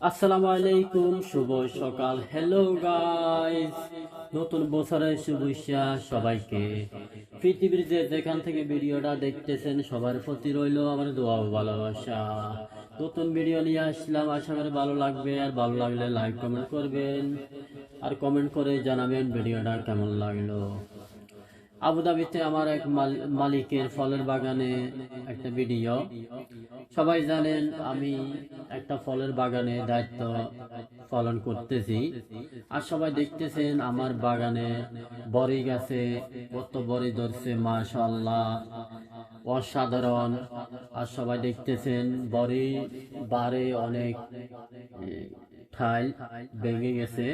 আসসালামু আলাইকুম, শুভ সকাল। হ্যালো গাইস, নতুন বছরের শুভেচ্ছা সবাইকে। পৃথিবীর যে যেখান থেকে ভিডিওটা দেখতেছেন সবার প্রতি রইল আমার দোয়া ও ভালোবাসা। নতুন ভিডিও নিয়ে আসলাম, আশা করি ভালো লাগবে। আর ভালো লাগলে লাইক কমেন্ট করবেন, আর কমেন্ট করে জানাবেন ভিডিওটা কেমন লাগলো। আবুধাবিতে আমার এক মালিকের ফলের বাগানে একটা ভিডিও। সবাই জানেন আমি একটা ফলের বাগানে দায়িত্ব পালন করতেছি। আর সবাই দেখতেছেন আমার বাগানে বড়ি গাছে কত বড়ি ধরছে, মাশাআল্লাহ, অসাধারণ। আর সবাই দেখতেছেন বড়ি বারে অনেক ঠাই ভেঙে গেছে।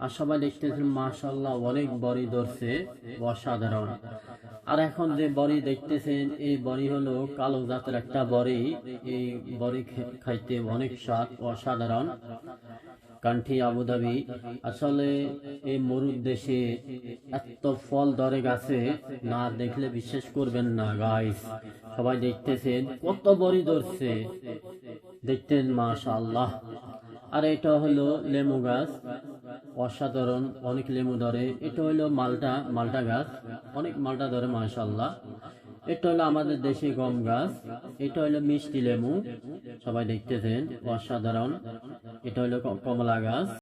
আর সবাই দেখতেছেন মাশাআল্লাহ অনেক বড়ি ধরছে, অসাধারণ। আর এখন যে বড়ি দেখতেছেন এই বড়ি হলো কালো জাতের একটা বড়ি। এই বড়ি খাইতে অনেক স্বাদ, অসাধারণ। কান্ঠি আবুধাবি। আসলে এই মরুর দেশে এত ফল ধরে গাছে, না দেখলে বিশ্বাস করবেন না গাইস। সবাই দেখতেছেন কত বড়ি ধরছে, দেখতেন মাশাআল্লাহ। আর এটা হলো লেমু গাছ, অসাধারণ, অনেক লেমু ধরে। এটা হলো মালটা গাছ, অনেক মালটা ধরে মাশাআল্লাহ। এটা হলো আমাদের দেশি গম গাছ। এটা হলো মিষ্টি লেমু, সবাই দেখতেছেন অসাধারণ। এটা হলো কমলা গাছ।